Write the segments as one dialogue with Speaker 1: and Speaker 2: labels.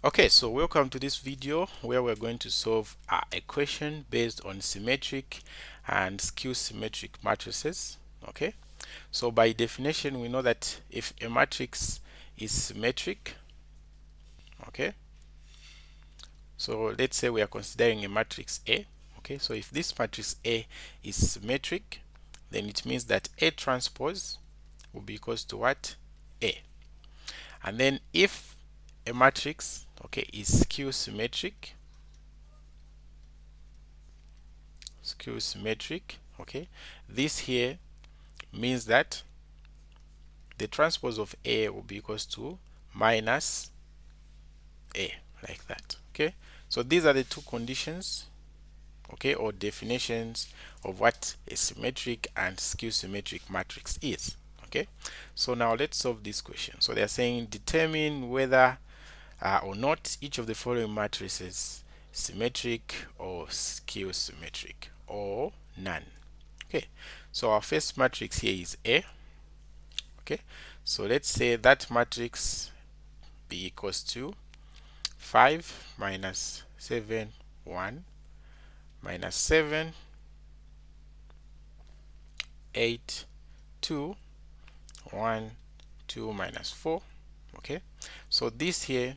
Speaker 1: Okay, so welcome to this video where we're going to solve an equation based on symmetric and skew symmetric matrices. Okay, so by definition we know that if a matrix is symmetric, okay, so let's say we are considering a matrix A. Okay, so if this matrix A is symmetric, then it means that A transpose will be equals to what? A. And then if a matrix, okay, is skew symmetric, okay, this here means that the transpose of A will be equals to minus A, like that. Okay, so these are the two conditions, okay, or definitions of what a symmetric and skew symmetric matrix is. Okay, so now let's solve this question. So they're saying determine whether or not each of the following matrices symmetric or skew symmetric or none. Okay, so our first matrix here is A. Okay, so let's say that matrix be equals to 5 minus 7 1 minus 7 8 2 1 2 minus 4. Okay, so this here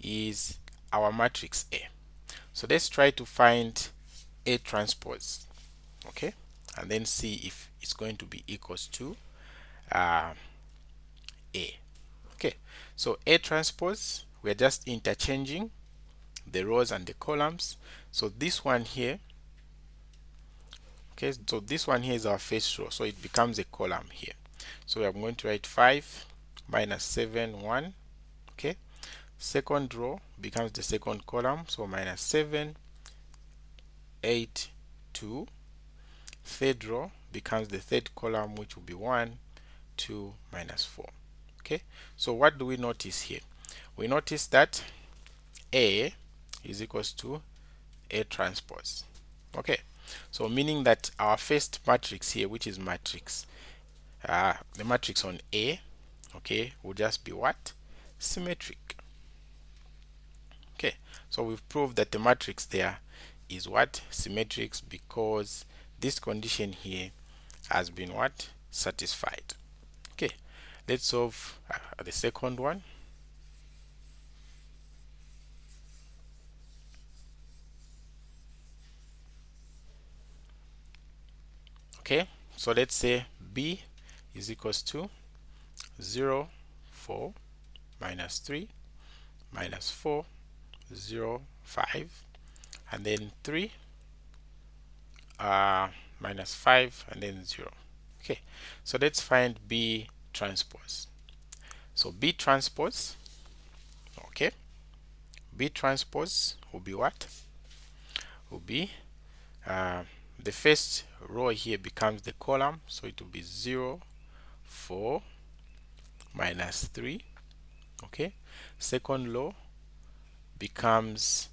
Speaker 1: is our matrix A. So let's try to find A transpose, okay, and then see if it's going to be equals to A. Okay, so A transpose, we're just interchanging the rows and the columns. So this one here, okay, so this one here is our first row, so it becomes a column here. So I'm going to write 5 minus 7 1. Okay, second row becomes the second column, so minus 7 8 2. Third row becomes the third column, which will be 1 2 minus 4. Okay, so what do we notice here? We notice that A is equals to A transpose. Okay, so meaning that our first matrix here, which is matrix the matrix on A, okay, will just be what? Symmetric. Okay, so we've proved that the matrix there is what? Symmetric, because this condition here has been what? Satisfied. Okay, let's solve the second one. Okay, so let's say B is equals to 0 4 minus 3 minus 4 0 5, and then 3 minus 5, and then 0. Okay, so let's find B transpose. So B transpose, okay, B transpose will be what? Will be the first row here becomes the column, so it will be 0 4 minus 3. Okay, second row becomes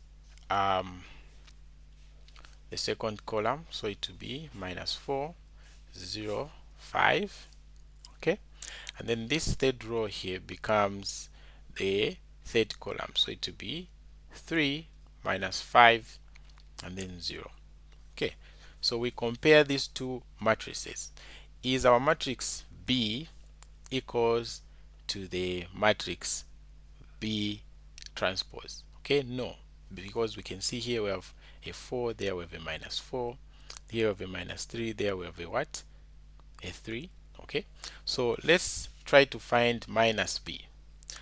Speaker 1: the second column, so it will be minus 4 0 5. Okay, and then this third row here becomes the third column, so it will be 3 minus 5 and then 0. Okay, so we compare these two matrices. Is our matrix B equals to the matrix B transpose? Okay, no, because we can see here we have a 4, there we have a minus 4, here we have a minus 3, there we have a what? A 3. Okay, so let's try to find minus B.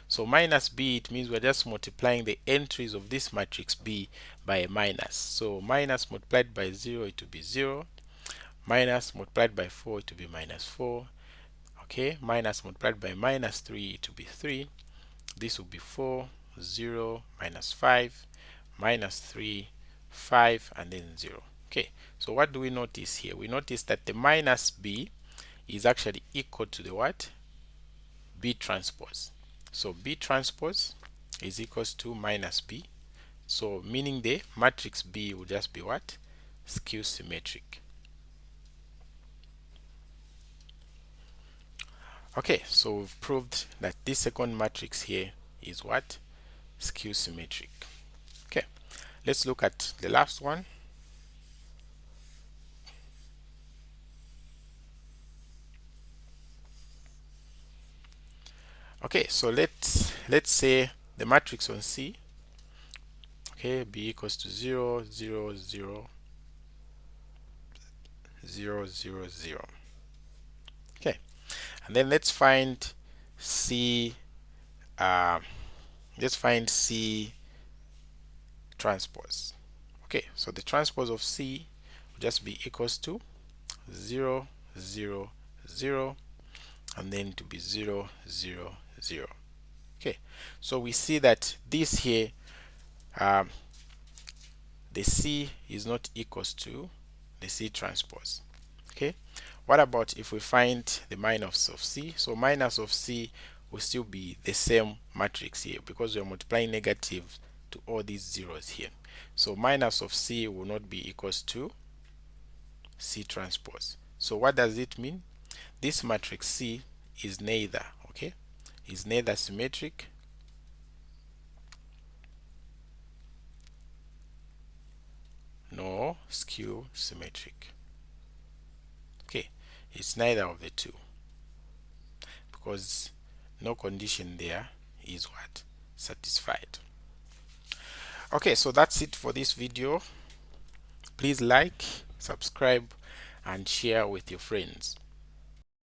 Speaker 1: So minus B, it means we're just multiplying the entries of this matrix B by a minus. So minus multiplied by 0, it will be 0. Minus multiplied by 4, it will be minus 4. Okay, minus multiplied by minus 3, it will be 3. This will be 4, 0, minus 5, minus 3, 5, and then 0. Okay, so what do we notice here? We notice that the minus B is actually equal to the what? B transpose. So B transpose is equals to minus B. So meaning the matrix B will just be what? Skew symmetric. Okay, so we've proved that this second matrix here is what? skew symmetric. Okay, let's look at the last one. Okay, so let's say the matrix on C, okay, be equals to 0 0 0 0 0 0. Okay, and then let's find C, let's find C transpose. Okay, so the transpose of C will just be equals to 0 0 0 and then to be 0 0 0. Okay, so we see that this here, the C is not equals to the C transpose. Okay, what about if we find the minus of C? So minus of C will still be the same matrix here because we are multiplying negative to all these zeros here. So minus of C will not be equals to C transpose. So what does it mean? This matrix C is neither, okay, is neither symmetric nor skew symmetric. Okay, it's neither of the two because no condition there is what? Satisfied. Okay, so that's it for this video. Please like, subscribe, and share with your friends.